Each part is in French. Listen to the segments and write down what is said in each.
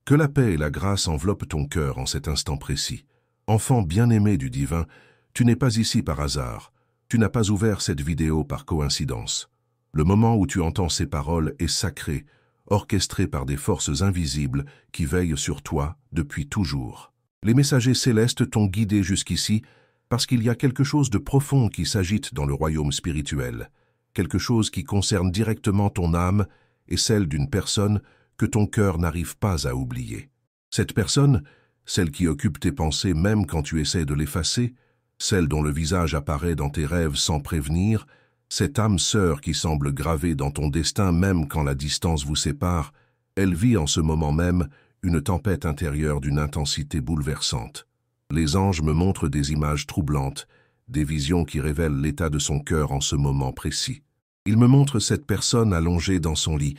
Que la paix et la grâce enveloppent ton cœur en cet instant précis. Enfant bien-aimé du divin, tu n'es pas ici par hasard. Tu n'as pas ouvert cette vidéo par coïncidence. Le moment où tu entends ces paroles est sacré, orchestré par des forces invisibles qui veillent sur toi depuis toujours. Les messagers célestes t'ont guidé jusqu'ici parce qu'il y a quelque chose de profond qui s'agite dans le royaume spirituel, quelque chose qui concerne directement ton âme et celle d'une personne que ton cœur n'arrive pas à oublier. Cette personne, celle qui occupe tes pensées même quand tu essaies de l'effacer, celle dont le visage apparaît dans tes rêves sans prévenir, cette âme sœur qui semble gravée dans ton destin même quand la distance vous sépare, elle vit en ce moment même une tempête intérieure d'une intensité bouleversante. Les anges me montrent des images troublantes, des visions qui révèlent l'état de son cœur en ce moment précis. Ils me montrent cette personne allongée dans son lit,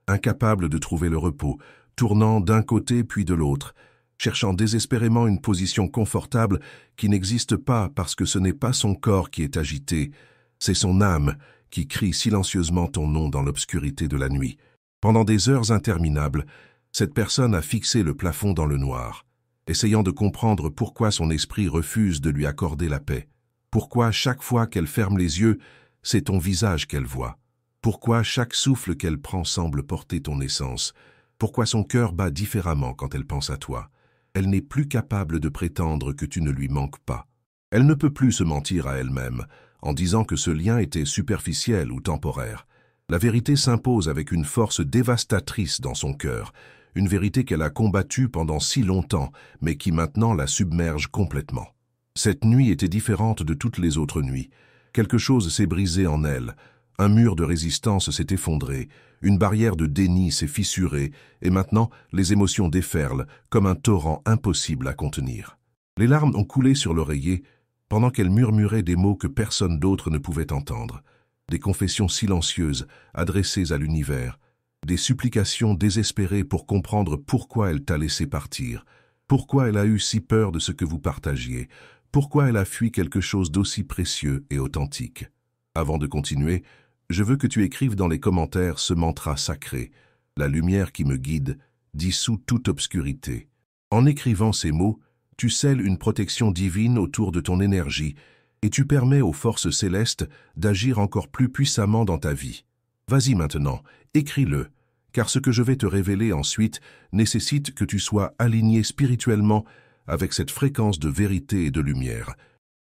incapable de trouver le repos, tournant d'un côté puis de l'autre, cherchant désespérément une position confortable qui n'existe pas parce que ce n'est pas son corps qui est agité, c'est son âme qui crie silencieusement ton nom dans l'obscurité de la nuit. Pendant des heures interminables, cette personne a fixé le plafond dans le noir, essayant de comprendre pourquoi son esprit refuse de lui accorder la paix. Pourquoi chaque fois qu'elle ferme les yeux, c'est ton visage qu'elle voit. Pourquoi chaque souffle qu'elle prend semble porter ton essence. Pourquoi son cœur bat différemment quand elle pense à toi. Elle n'est plus capable de prétendre que tu ne lui manques pas. Elle ne peut plus se mentir à elle-même, en disant que ce lien était superficiel ou temporaire. La vérité s'impose avec une force dévastatrice dans son cœur, une vérité qu'elle a combattue pendant si longtemps, mais qui maintenant la submerge complètement. Cette nuit était différente de toutes les autres nuits. Quelque chose s'est brisé en elle, un mur de résistance s'est effondré, une barrière de déni s'est fissurée, et maintenant les émotions déferlent comme un torrent impossible à contenir. Les larmes ont coulé sur l'oreiller, pendant qu'elle murmurait des mots que personne d'autre ne pouvait entendre, des confessions silencieuses adressées à l'univers, des supplications désespérées pour comprendre pourquoi elle t'a laissé partir, pourquoi elle a eu si peur de ce que vous partagiez, pourquoi elle a fui quelque chose d'aussi précieux et authentique. Avant de continuer, je veux que tu écrives dans les commentaires ce mantra sacré, la lumière qui me guide, dissout toute obscurité. En écrivant ces mots, tu scelles une protection divine autour de ton énergie et tu permets aux forces célestes d'agir encore plus puissamment dans ta vie. Vas-y maintenant, écris-le, car ce que je vais te révéler ensuite nécessite que tu sois aligné spirituellement avec cette fréquence de vérité et de lumière.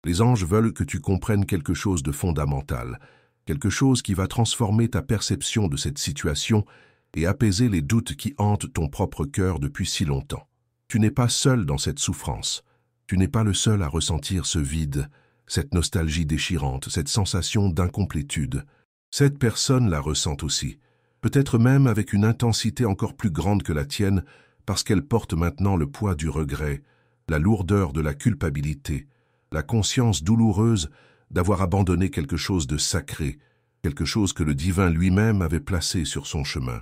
Les anges veulent que tu comprennes quelque chose de fondamental, quelque chose qui va transformer ta perception de cette situation et apaiser les doutes qui hantent ton propre cœur depuis si longtemps. Tu n'es pas seul dans cette souffrance. Tu n'es pas le seul à ressentir ce vide, cette nostalgie déchirante, cette sensation d'incomplétude. Cette personne la ressent aussi, peut-être même avec une intensité encore plus grande que la tienne, parce qu'elle porte maintenant le poids du regret, la lourdeur de la culpabilité, la conscience douloureuse d'avoir abandonné quelque chose de sacré, quelque chose que le divin lui-même avait placé sur son chemin.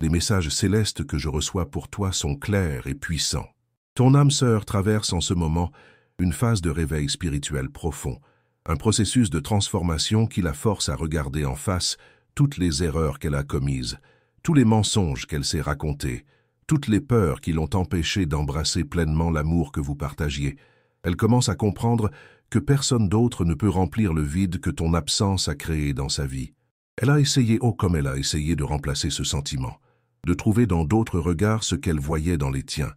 Les messages célestes que je reçois pour toi sont clairs et puissants. Ton âme sœur traverse en ce moment une phase de réveil spirituel profond, un processus de transformation qui la force à regarder en face toutes les erreurs qu'elle a commises, tous les mensonges qu'elle s'est racontés, toutes les peurs qui l'ont empêchée d'embrasser pleinement l'amour que vous partagiez. Elle commence à comprendre que personne d'autre ne peut remplir le vide que ton absence a créé dans sa vie. Elle a essayé, comme elle a essayé de remplacer ce sentiment, de trouver dans d'autres regards ce qu'elle voyait dans les tiens,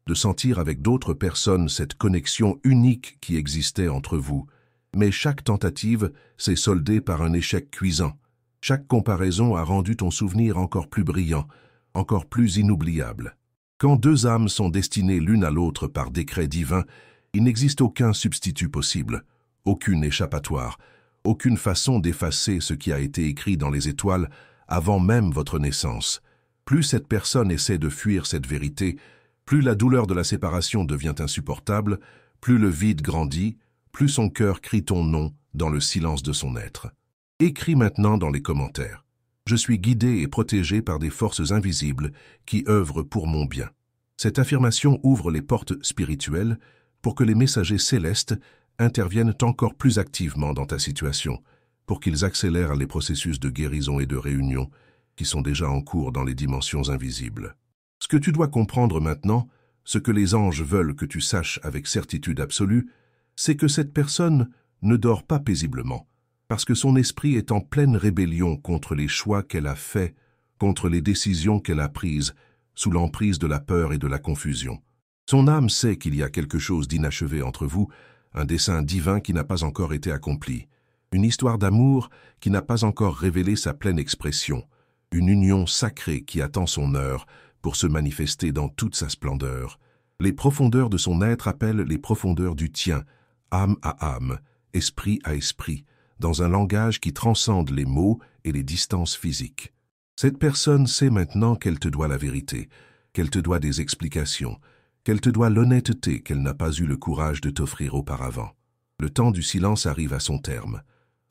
de sentir avec d'autres personnes cette connexion unique qui existait entre vous. Mais chaque tentative s'est soldée par un échec cuisant. Chaque comparaison a rendu ton souvenir encore plus brillant, encore plus inoubliable. Quand deux âmes sont destinées l'une à l'autre par décret divin, il n'existe aucun substitut possible, aucune échappatoire, aucune façon d'effacer ce qui a été écrit dans les étoiles avant même votre naissance. Plus cette personne essaie de fuir cette vérité, plus la douleur de la séparation devient insupportable, plus le vide grandit, plus son cœur crie ton nom dans le silence de son être. Écris maintenant dans les commentaires. Je suis guidé et protégé par des forces invisibles qui œuvrent pour mon bien. Cette affirmation ouvre les portes spirituelles pour que les messagers célestes interviennent encore plus activement dans ta situation, pour qu'ils accélèrent les processus de guérison et de réunion qui sont déjà en cours dans les dimensions invisibles. Ce que tu dois comprendre maintenant, ce que les anges veulent que tu saches avec certitude absolue, c'est que cette personne ne dort pas paisiblement, parce que son esprit est en pleine rébellion contre les choix qu'elle a faits, contre les décisions qu'elle a prises, sous l'emprise de la peur et de la confusion. Son âme sait qu'il y a quelque chose d'inachevé entre vous, un dessein divin qui n'a pas encore été accompli, une histoire d'amour qui n'a pas encore révélé sa pleine expression, une union sacrée qui attend son heure pour se manifester dans toute sa splendeur. Les profondeurs de son être appellent les profondeurs du tien, âme à âme, esprit à esprit, dans un langage qui transcende les mots et les distances physiques. Cette personne sait maintenant qu'elle te doit la vérité, qu'elle te doit des explications, qu'elle te doit l'honnêteté qu'elle n'a pas eu le courage de t'offrir auparavant. Le temps du silence arrive à son terme.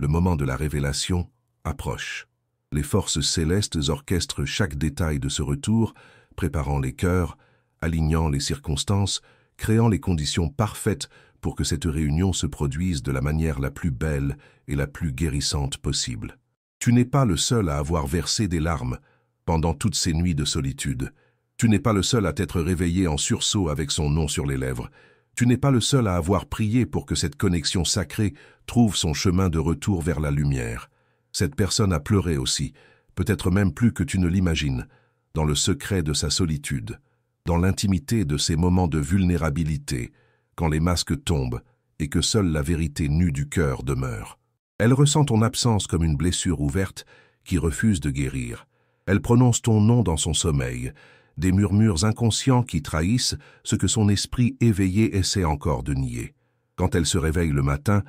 Le moment de la révélation approche. Les forces célestes orchestrent chaque détail de ce retour, préparant les cœurs, alignant les circonstances, créant les conditions parfaites pour que cette réunion se produise de la manière la plus belle et la plus guérissante possible. Tu n'es pas le seul à avoir versé des larmes pendant toutes ces nuits de solitude. Tu n'es pas le seul à t'être réveillé en sursaut avec son nom sur les lèvres. Tu n'es pas le seul à avoir prié pour que cette connexion sacrée trouve son chemin de retour vers la lumière. Cette personne a pleuré aussi, peut-être même plus que tu ne l'imagines, dans le secret de sa solitude, dans l'intimité de ses moments de vulnérabilité, quand les masques tombent et que seule la vérité nue du cœur demeure. Elle ressent ton absence comme une blessure ouverte qui refuse de guérir. Elle prononce ton nom dans son sommeil, des murmures inconscients qui trahissent ce que son esprit éveillé essaie encore de nier. Quand elle se réveille le matin,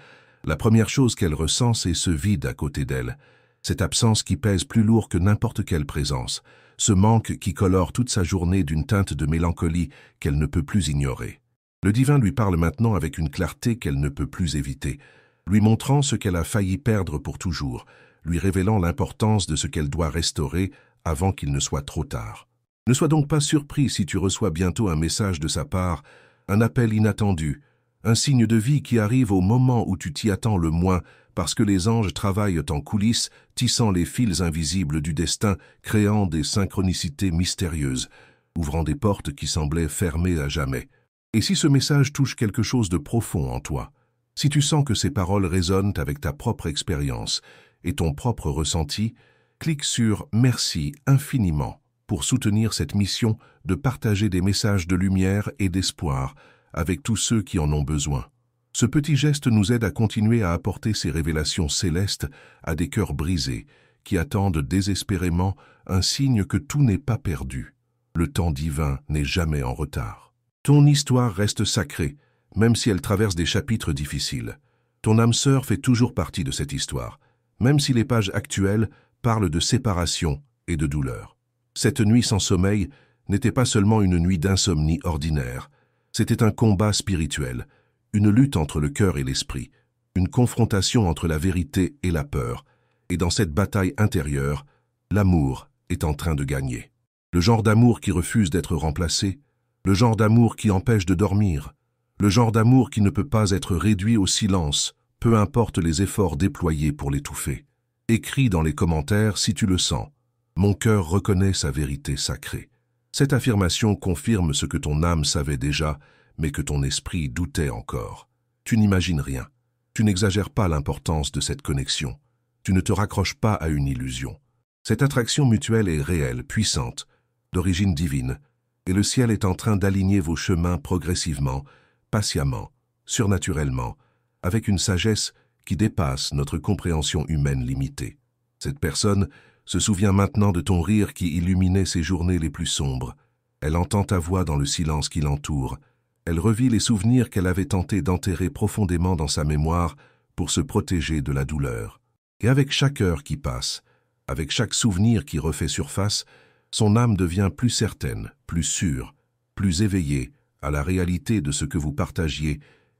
la première chose qu'elle ressent, c'est ce vide à côté d'elle, cette absence qui pèse plus lourd que n'importe quelle présence, ce manque qui colore toute sa journée d'une teinte de mélancolie qu'elle ne peut plus ignorer. Le divin lui parle maintenant avec une clarté qu'elle ne peut plus éviter, lui montrant ce qu'elle a failli perdre pour toujours, lui révélant l'importance de ce qu'elle doit restaurer avant qu'il ne soit trop tard. Ne sois donc pas surpris si tu reçois bientôt un message de sa part, un appel inattendu, un signe de vie qui arrive au moment où tu t'y attends le moins, parce que les anges travaillent en coulisses, tissant les fils invisibles du destin, créant des synchronicités mystérieuses, ouvrant des portes qui semblaient fermées à jamais. Et si ce message touche quelque chose de profond en toi, si tu sens que ces paroles résonnent avec ta propre expérience et ton propre ressenti, clique sur « Merci infiniment » pour soutenir cette mission de partager des messages de lumière et d'espoir avec tous ceux qui en ont besoin. Ce petit geste nous aide à continuer à apporter ces révélations célestes à des cœurs brisés qui attendent désespérément un signe que tout n'est pas perdu. Le temps divin n'est jamais en retard. Ton histoire reste sacrée, même si elle traverse des chapitres difficiles. Ton âme sœur fait toujours partie de cette histoire, même si les pages actuelles parlent de séparation et de douleur. Cette nuit sans sommeil n'était pas seulement une nuit d'insomnie ordinaire, c'était un combat spirituel, une lutte entre le cœur et l'esprit, une confrontation entre la vérité et la peur, et dans cette bataille intérieure, l'amour est en train de gagner. Le genre d'amour qui refuse d'être remplacé, le genre d'amour qui empêche de dormir, le genre d'amour qui ne peut pas être réduit au silence, peu importe les efforts déployés pour l'étouffer. Écris dans les commentaires si tu le sens. Mon cœur reconnaît sa vérité sacrée. Cette affirmation confirme ce que ton âme savait déjà, mais que ton esprit doutait encore. Tu n'imagines rien. Tu n'exagères pas l'importance de cette connexion. Tu ne te raccroches pas à une illusion. Cette attraction mutuelle est réelle, puissante, d'origine divine, et le ciel est en train d'aligner vos chemins progressivement, patiemment, surnaturellement, avec une sagesse qui dépasse notre compréhension humaine limitée. Cette personne se souvient maintenant de ton rire qui illuminait ses journées les plus sombres. Elle entend ta voix dans le silence qui l'entoure. Elle revit les souvenirs qu'elle avait tenté d'enterrer profondément dans sa mémoire pour se protéger de la douleur. Et avec chaque heure qui passe, avec chaque souvenir qui refait surface, son âme devient plus certaine, plus sûre, plus éveillée à la réalité de ce que vous partagiez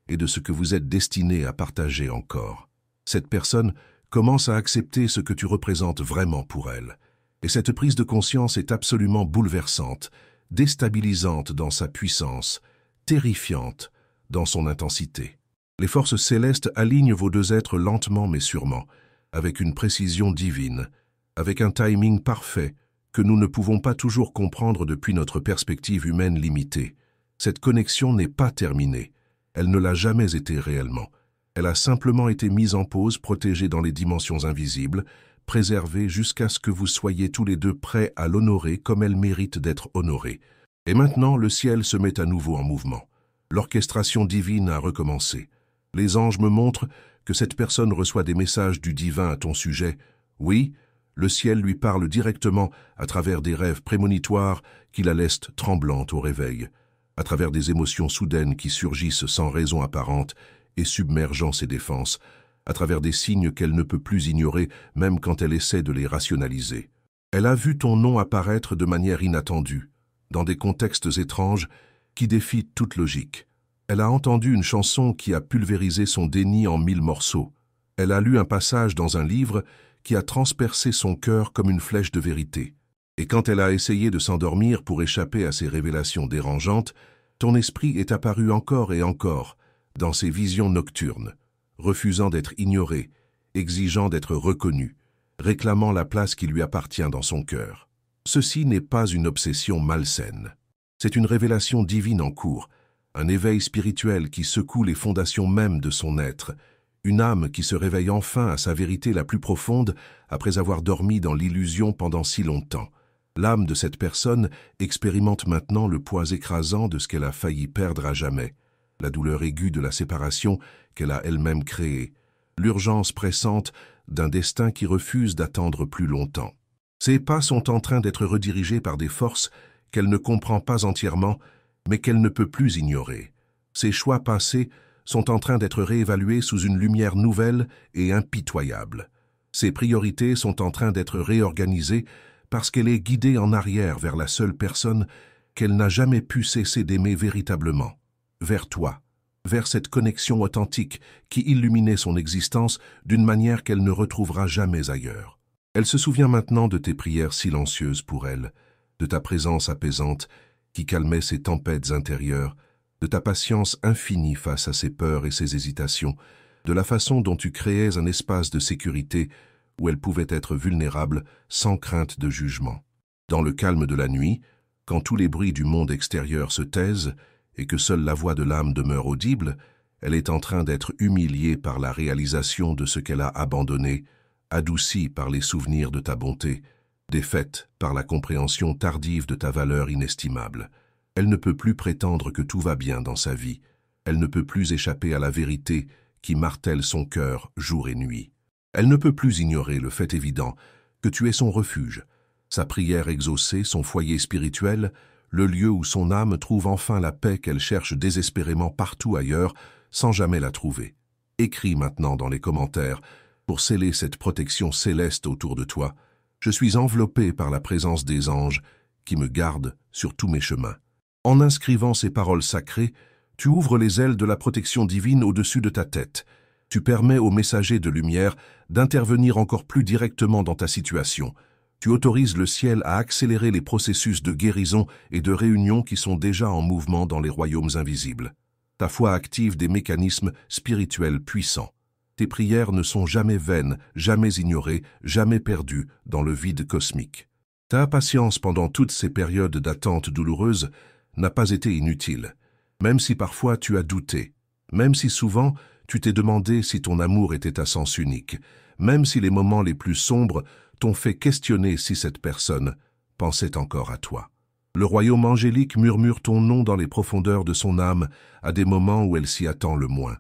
et de ce que vous êtes destiné à partager encore. Cette personne commence à accepter ce que tu représentes vraiment pour elle. Et cette prise de conscience est absolument bouleversante, déstabilisante dans sa puissance, terrifiante dans son intensité. Les forces célestes alignent vos deux êtres lentement mais sûrement, avec une précision divine, avec un timing parfait, que nous ne pouvons pas toujours comprendre depuis notre perspective humaine limitée. Cette connexion n'est pas terminée. Elle ne l'a jamais été réellement. Elle a simplement été mise en pause, protégée dans les dimensions invisibles, préservée jusqu'à ce que vous soyez tous les deux prêts à l'honorer comme elle mérite d'être honorée. Et maintenant, le ciel se met à nouveau en mouvement. L'orchestration divine a recommencé. Les anges me montrent que cette personne reçoit des messages du divin à ton sujet. Oui, le ciel lui parle directement à travers des rêves prémonitoires qui la laissent tremblante au réveil, à travers des émotions soudaines qui surgissent sans raison apparente et submergeant ses défenses, à travers des signes qu'elle ne peut plus ignorer même quand elle essaie de les rationaliser. Elle a vu ton nom apparaître de manière inattendue, dans des contextes étranges qui défient toute logique. Elle a entendu une chanson qui a pulvérisé son déni en 1000 morceaux. Elle a lu un passage dans un livre qui a transpercé son cœur comme une flèche de vérité. Et quand elle a essayé de s'endormir pour échapper à ces révélations dérangeantes, ton esprit est apparu encore et encore dans ses visions nocturnes, refusant d'être ignoré, exigeant d'être reconnu, réclamant la place qui lui appartient dans son cœur. Ceci n'est pas une obsession malsaine. C'est une révélation divine en cours, un éveil spirituel qui secoue les fondations mêmes de son être, une âme qui se réveille enfin à sa vérité la plus profonde après avoir dormi dans l'illusion pendant si longtemps. L'âme de cette personne expérimente maintenant le poids écrasant de ce qu'elle a failli perdre à jamais, la douleur aiguë de la séparation qu'elle a elle-même créée, l'urgence pressante d'un destin qui refuse d'attendre plus longtemps. Ses pas sont en train d'être redirigés par des forces qu'elle ne comprend pas entièrement, mais qu'elle ne peut plus ignorer. Ses choix passés sont en train d'être réévalués sous une lumière nouvelle et impitoyable. Ses priorités sont en train d'être réorganisées parce qu'elle est guidée en arrière vers la seule personne qu'elle n'a jamais pu cesser d'aimer véritablement, vers toi, vers cette connexion authentique qui illuminait son existence d'une manière qu'elle ne retrouvera jamais ailleurs. Elle se souvient maintenant de tes prières silencieuses pour elle, de ta présence apaisante qui calmait ses tempêtes intérieures, de ta patience infinie face à ses peurs et ses hésitations, de la façon dont tu créais un espace de sécurité où elle pouvait être vulnérable sans crainte de jugement. Dans le calme de la nuit, quand tous les bruits du monde extérieur se taisent et que seule la voix de l'âme demeure audible, elle est en train d'être humiliée par la réalisation de ce qu'elle a abandonné, adoucie par les souvenirs de ta bonté, défaite par la compréhension tardive de ta valeur inestimable. Elle ne peut plus prétendre que tout va bien dans sa vie. Elle ne peut plus échapper à la vérité qui martèle son cœur jour et nuit. Elle ne peut plus ignorer le fait évident que tu es son refuge, sa prière exaucée, son foyer spirituel, le lieu où son âme trouve enfin la paix qu'elle cherche désespérément partout ailleurs sans jamais la trouver. Écris maintenant dans les commentaires pour sceller cette protection céleste autour de toi. Je suis enveloppé par la présence des anges qui me gardent sur tous mes chemins. En inscrivant ces paroles sacrées, tu ouvres les ailes de la protection divine au-dessus de ta tête. Tu permets aux messagers de lumière d'intervenir encore plus directement dans ta situation. Tu autorises le ciel à accélérer les processus de guérison et de réunion qui sont déjà en mouvement dans les royaumes invisibles. Ta foi active des mécanismes spirituels puissants. Tes prières ne sont jamais vaines, jamais ignorées, jamais perdues dans le vide cosmique. Ta patience pendant toutes ces périodes d'attente douloureuse n'a pas été inutile, même si parfois tu as douté, même si souvent tu t'es demandé si ton amour était à sens unique, même si les moments les plus sombres t'ont fait questionner si cette personne pensait encore à toi. Le royaume angélique murmure ton nom dans les profondeurs de son âme à des moments où elle s'y attend le moins.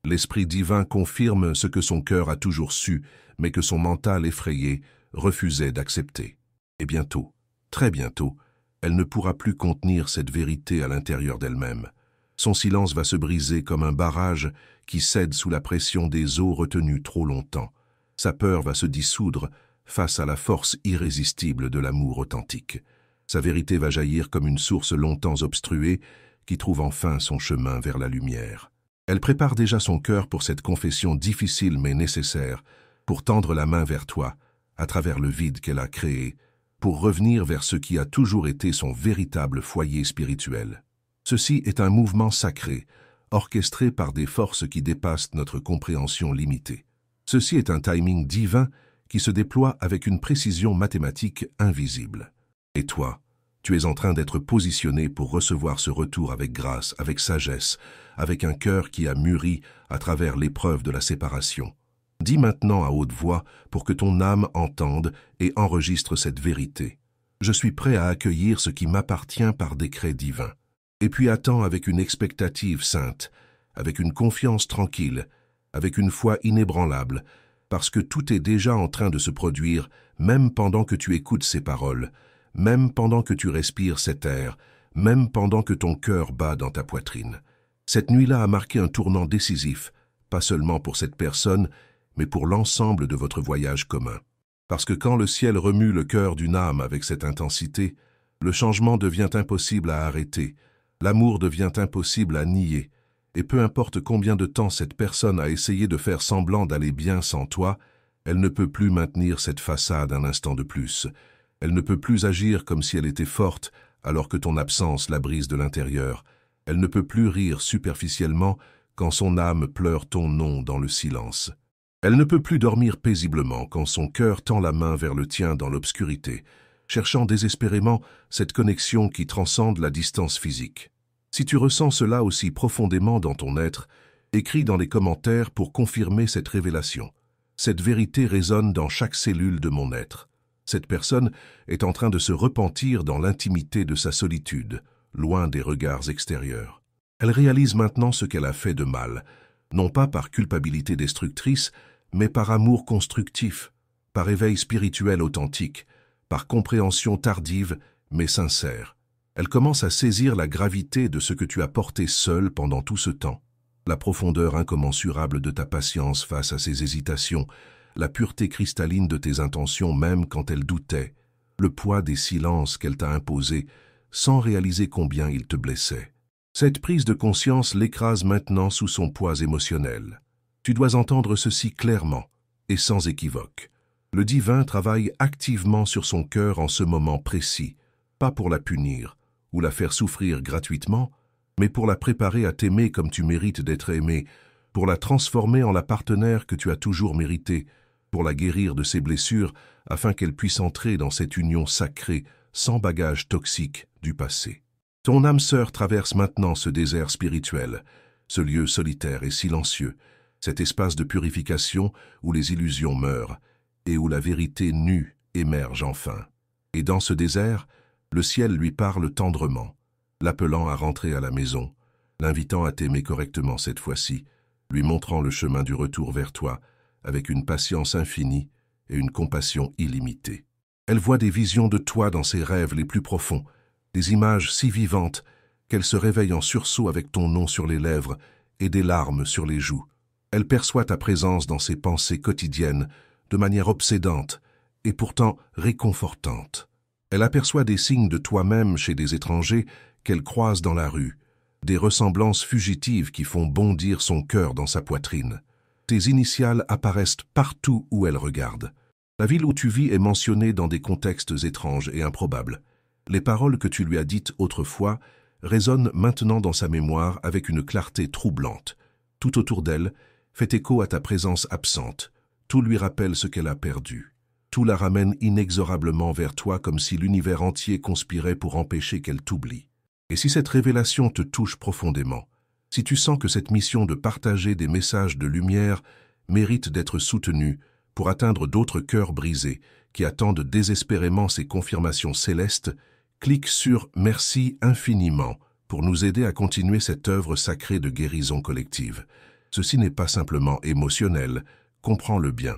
L'Esprit divin confirme ce que son cœur a toujours su, mais que son mental effrayé refusait d'accepter. Et bientôt, très bientôt, elle ne pourra plus contenir cette vérité à l'intérieur d'elle-même. Son silence va se briser comme un barrage qui cède sous la pression des eaux retenues trop longtemps. Sa peur va se dissoudre face à la force irrésistible de l'amour authentique. Sa vérité va jaillir comme une source longtemps obstruée qui trouve enfin son chemin vers la lumière. Elle prépare déjà son cœur pour cette confession difficile mais nécessaire, pour tendre la main vers toi, à travers le vide qu'elle a créé, pour revenir vers ce qui a toujours été son véritable foyer spirituel. Ceci est un mouvement sacré, orchestré par des forces qui dépassent notre compréhension limitée. Ceci est un timing divin qui se déploie avec une précision mathématique invisible. Et toi, tu es en train d'être positionné pour recevoir ce retour avec grâce, avec sagesse, avec un cœur qui a mûri à travers l'épreuve de la séparation. Dis maintenant à haute voix pour que ton âme entende et enregistre cette vérité. Je suis prêt à accueillir ce qui m'appartient par décret divin. Et puis attends avec une expectative sainte, avec une confiance tranquille, avec une foi inébranlable, parce que tout est déjà en train de se produire, même pendant que tu écoutes ces paroles, même pendant que tu respires cet air, même pendant que ton cœur bat dans ta poitrine. Cette nuit-là a marqué un tournant décisif, pas seulement pour cette personne, mais pour l'ensemble de votre voyage commun. Parce que quand le ciel remue le cœur d'une âme avec cette intensité, le changement devient impossible à arrêter, l'amour devient impossible à nier, et peu importe combien de temps cette personne a essayé de faire semblant d'aller bien sans toi, elle ne peut plus maintenir cette façade un instant de plus. Elle ne peut plus agir comme si elle était forte alors que ton absence la brise de l'intérieur. Elle ne peut plus rire superficiellement quand son âme pleure ton nom dans le silence. Elle ne peut plus dormir paisiblement quand son cœur tend la main vers le tien dans l'obscurité, cherchant désespérément cette connexion qui transcende la distance physique. Si tu ressens cela aussi profondément dans ton être, écris dans les commentaires pour confirmer cette révélation. Cette vérité résonne dans chaque cellule de mon être. Cette personne est en train de se repentir dans l'intimité de sa solitude, loin des regards extérieurs. Elle réalise maintenant ce qu'elle a fait de mal, non pas par culpabilité destructrice, mais par amour constructif, par éveil spirituel authentique, par compréhension tardive mais sincère. Elle commence à saisir la gravité de ce que tu as porté seul pendant tout ce temps, la profondeur incommensurable de ta patience face à ses hésitations, la pureté cristalline de tes intentions même quand elles doutaient, le poids des silences qu'elle t'a imposés sans réaliser combien ils te blessaient. Cette prise de conscience l'écrase maintenant sous son poids émotionnel. Tu dois entendre ceci clairement et sans équivoque. Le divin travaille activement sur son cœur en ce moment précis, pas pour la punir ou la faire souffrir gratuitement, mais pour la préparer à t'aimer comme tu mérites d'être aimé, pour la transformer en la partenaire que tu as toujours méritée, pour la guérir de ses blessures afin qu'elle puisse entrer dans cette union sacrée, sans bagage toxique du passé. Ton âme sœur traverse maintenant ce désert spirituel, ce lieu solitaire et silencieux, cet espace de purification où les illusions meurent et où la vérité nue émerge enfin. Et dans ce désert, le ciel lui parle tendrement, l'appelant à rentrer à la maison, l'invitant à t'aimer correctement cette fois-ci, lui montrant le chemin du retour vers toi, avec une patience infinie et une compassion illimitée. Elle voit des visions de toi dans ses rêves les plus profonds, des images si vivantes qu'elle se réveille en sursaut avec ton nom sur les lèvres et des larmes sur les joues. Elle perçoit ta présence dans ses pensées quotidiennes de manière obsédante et pourtant réconfortante. Elle aperçoit des signes de toi-même chez des étrangers qu'elle croise dans la rue, des ressemblances fugitives qui font bondir son cœur dans sa poitrine. Tes initiales apparaissent partout où elle regarde. La ville où tu vis est mentionnée dans des contextes étranges et improbables. Les paroles que tu lui as dites autrefois résonnent maintenant dans sa mémoire avec une clarté troublante. Tout autour d'elle fait écho à ta présence absente. Tout lui rappelle ce qu'elle a perdu. Tout la ramène inexorablement vers toi comme si l'univers entier conspirait pour empêcher qu'elle t'oublie. Et si cette révélation te touche profondément, si tu sens que cette mission de partager des messages de lumière mérite d'être soutenue pour atteindre d'autres cœurs brisés qui attendent désespérément ces confirmations célestes, clique sur « Merci infiniment » pour nous aider à continuer cette œuvre sacrée de guérison collective. Ceci n'est pas simplement émotionnel, comprends-le bien.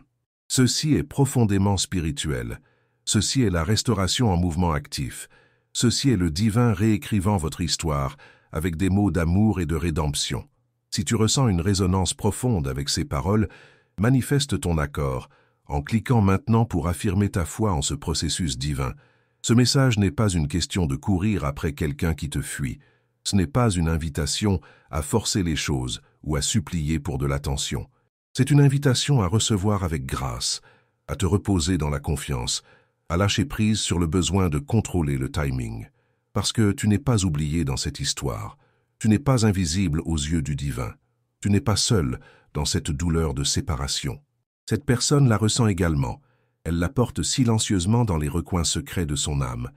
Ceci est profondément spirituel. Ceci est la restauration en mouvement actif. Ceci est le divin réécrivant votre histoire avec des mots d'amour et de rédemption. Si tu ressens une résonance profonde avec ces paroles, manifeste ton accord en cliquant maintenant pour affirmer ta foi en ce processus divin. Ce message n'est pas une question de courir après quelqu'un qui te fuit. Ce n'est pas une invitation à forcer les choses ou à supplier pour de l'attention. C'est une invitation à recevoir avec grâce, à te reposer dans la confiance, à lâcher prise sur le besoin de contrôler le timing. Parce que tu n'es pas oublié dans cette histoire, tu n'es pas invisible aux yeux du divin, tu n'es pas seul dans cette douleur de séparation. Cette personne la ressent également, elle la porte silencieusement dans les recoins secrets de son âme,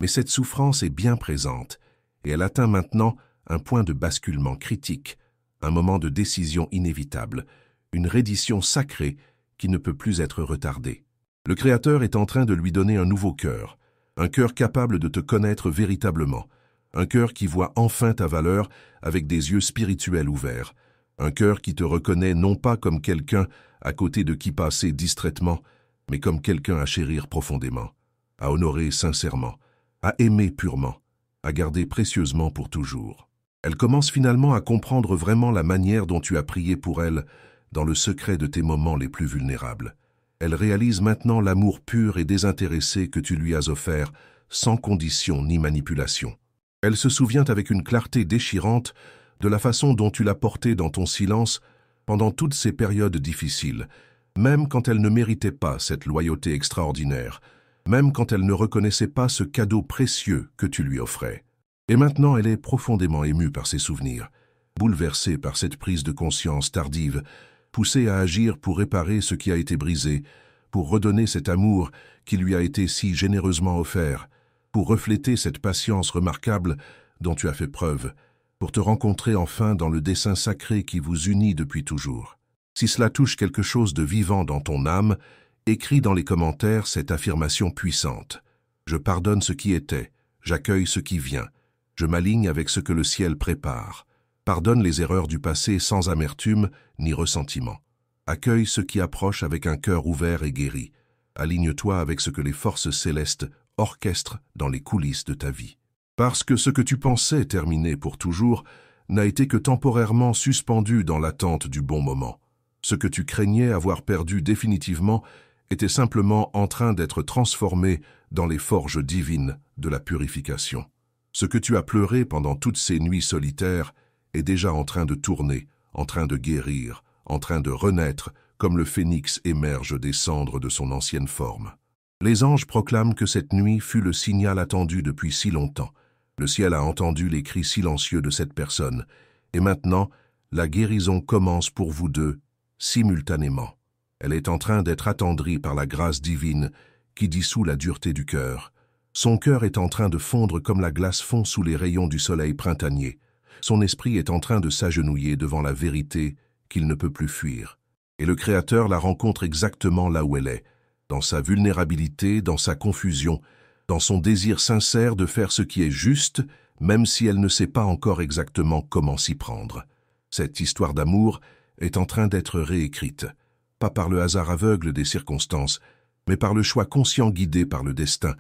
Mais cette souffrance est bien présente, et elle atteint maintenant un point de basculement critique, un moment de décision inévitable, une reddition sacrée qui ne peut plus être retardée. Le Créateur est en train de lui donner un nouveau cœur, un cœur capable de te connaître véritablement, un cœur qui voit enfin ta valeur avec des yeux spirituels ouverts, un cœur qui te reconnaît non pas comme quelqu'un à côté de qui passer distraitement, mais comme quelqu'un à chérir profondément, à honorer sincèrement, à aimer purement, à garder précieusement pour toujours. Elle commence finalement à comprendre vraiment la manière dont tu as prié pour elle dans le secret de tes moments les plus vulnérables. Elle réalise maintenant l'amour pur et désintéressé que tu lui as offert, sans condition ni manipulation. Elle se souvient avec une clarté déchirante de la façon dont tu l'as portée dans ton silence pendant toutes ces périodes difficiles, même quand elle ne méritait pas cette loyauté extraordinaire, même quand elle ne reconnaissait pas ce cadeau précieux que tu lui offrais. Et maintenant, elle est profondément émue par ses souvenirs, bouleversée par cette prise de conscience tardive, poussée à agir pour réparer ce qui a été brisé, pour redonner cet amour qui lui a été si généreusement offert, pour refléter cette patience remarquable dont tu as fait preuve, pour te rencontrer enfin dans le dessein sacré qui vous unit depuis toujours. Si cela touche quelque chose de vivant dans ton âme, écris dans les commentaires cette affirmation puissante. Je pardonne ce qui était, j'accueille ce qui vient, je m'aligne avec ce que le ciel prépare. Pardonne les erreurs du passé sans amertume ni ressentiment. Accueille ce qui approche avec un cœur ouvert et guéri. Aligne-toi avec ce que les forces célestes orchestrent dans les coulisses de ta vie. Parce que ce que tu pensais terminer pour toujours n'a été que temporairement suspendu dans l'attente du bon moment. Ce que tu craignais avoir perdu définitivement était simplement en train d'être transformé dans les forges divines de la purification. Ce que tu as pleuré pendant toutes ces nuits solitaires est déjà en train de tourner, en train de guérir, en train de renaître, comme le phénix émerge des cendres de son ancienne forme. Les anges proclament que cette nuit fut le signal attendu depuis si longtemps. Le ciel a entendu les cris silencieux de cette personne, et maintenant, la guérison commence pour vous deux, simultanément. Elle est en train d'être attendrie par la grâce divine qui dissout la dureté du cœur. Son cœur est en train de fondre comme la glace fond sous les rayons du soleil printanier. Son esprit est en train de s'agenouiller devant la vérité qu'il ne peut plus fuir. Et le Créateur la rencontre exactement là où elle est, dans sa vulnérabilité, dans sa confusion, dans son désir sincère de faire ce qui est juste, même si elle ne sait pas encore exactement comment s'y prendre. Cette histoire d'amour est en train d'être réécrite, pas par le hasard aveugle des circonstances, mais par le choix conscient guidé par le destin,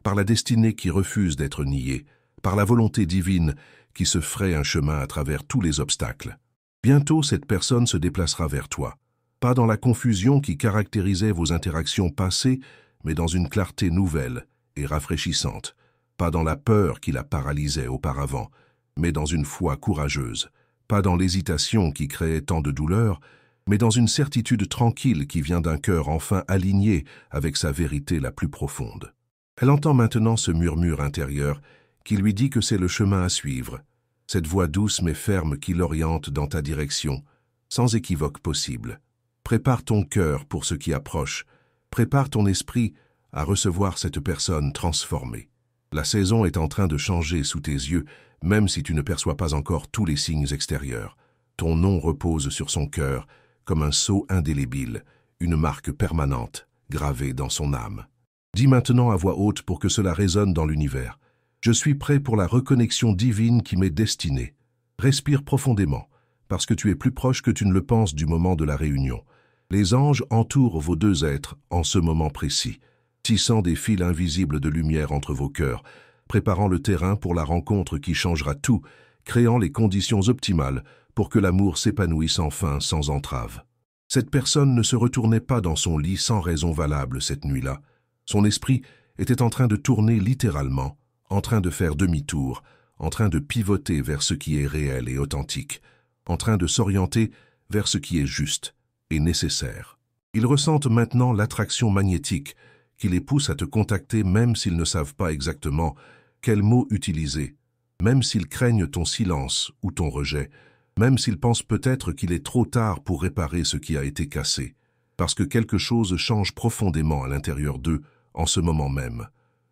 par la destinée qui refuse d'être niée, par la volonté divine qui se fraye un chemin à travers tous les obstacles. Bientôt, cette personne se déplacera vers toi, pas dans la confusion qui caractérisait vos interactions passées, mais dans une clarté nouvelle et rafraîchissante, pas dans la peur qui la paralysait auparavant, mais dans une foi courageuse, pas dans l'hésitation qui créait tant de douleur, mais dans une certitude tranquille qui vient d'un cœur enfin aligné avec sa vérité la plus profonde. Elle entend maintenant ce murmure intérieur qui lui dit que c'est le chemin à suivre, cette voix douce mais ferme qui l'oriente dans ta direction, sans équivoque possible. Prépare ton cœur pour ce qui approche, prépare ton esprit à recevoir cette personne transformée. La saison est en train de changer sous tes yeux, même si tu ne perçois pas encore tous les signes extérieurs. Ton nom repose sur son cœur, comme un sceau indélébile, une marque permanente, gravée dans son âme. Dis maintenant à voix haute pour que cela résonne dans l'univers. Je suis prêt pour la reconnexion divine qui m'est destinée. Respire profondément, parce que tu es plus proche que tu ne le penses du moment de la réunion. Les anges entourent vos deux êtres en ce moment précis, tissant des fils invisibles de lumière entre vos cœurs, préparant le terrain pour la rencontre qui changera tout, créant les conditions optimales pour que l'amour s'épanouisse enfin sans entrave. Cette personne ne se retournait pas dans son lit sans raison valable cette nuit-là. Son esprit était en train de tourner littéralement, en train de faire demi-tour, en train de pivoter vers ce qui est réel et authentique, en train de s'orienter vers ce qui est juste et nécessaire. Ils ressentent maintenant l'attraction magnétique qui les pousse à te contacter même s'ils ne savent pas exactement quels mots utiliser, même s'ils craignent ton silence ou ton rejet, même s'ils pensent peut-être qu'il est trop tard pour réparer ce qui a été cassé, parce que quelque chose change profondément à l'intérieur d'eux en ce moment même.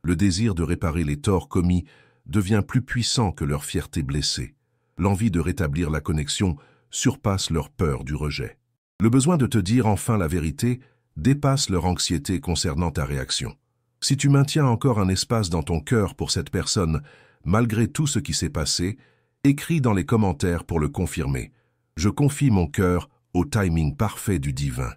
Le désir de réparer les torts commis devient plus puissant que leur fierté blessée. L'envie de rétablir la connexion surpasse leur peur du rejet. Le besoin de te dire enfin la vérité dépasse leur anxiété concernant ta réaction. Si tu maintiens encore un espace dans ton cœur pour cette personne, malgré tout ce qui s'est passé, écris dans les commentaires pour le confirmer. Je confie mon cœur au timing parfait du divin.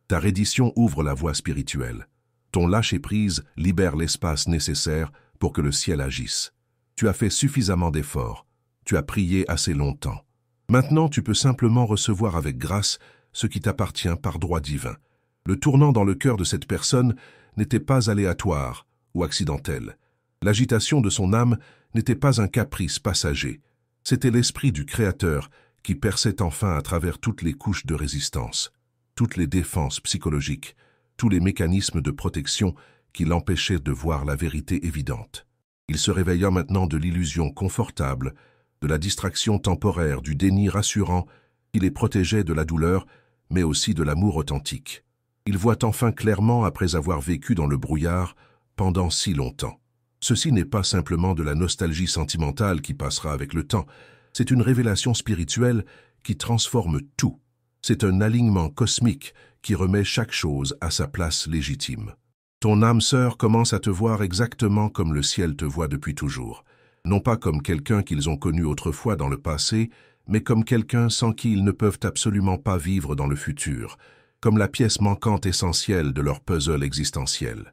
Ta reddition ouvre la voie spirituelle. Ton lâcher-prise libère l'espace nécessaire pour que le ciel agisse. Tu as fait suffisamment d'efforts. Tu as prié assez longtemps. Maintenant, tu peux simplement recevoir avec grâce ce qui t'appartient par droit divin. Le tournant dans le cœur de cette personne n'était pas aléatoire ou accidentel. L'agitation de son âme n'était pas un caprice passager. C'était l'esprit du Créateur qui perçait enfin à travers toutes les couches de résistance, toutes les défenses psychologiques, tous les mécanismes de protection qui l'empêchaient de voir la vérité évidente. Il se réveilla maintenant de l'illusion confortable, de la distraction temporaire, du déni rassurant qui les protégeait de la douleur, mais aussi de l'amour authentique. Il voit enfin clairement après avoir vécu dans le brouillard pendant si longtemps. Ceci n'est pas simplement de la nostalgie sentimentale qui passera avec le temps, c'est une révélation spirituelle qui transforme tout. C'est un alignement cosmique qui remet chaque chose à sa place légitime. Ton âme sœur commence à te voir exactement comme le ciel te voit depuis toujours. Non pas comme quelqu'un qu'ils ont connu autrefois dans le passé, mais comme quelqu'un sans qui ils ne peuvent absolument pas vivre dans le futur, comme la pièce manquante essentielle de leur puzzle existentiel.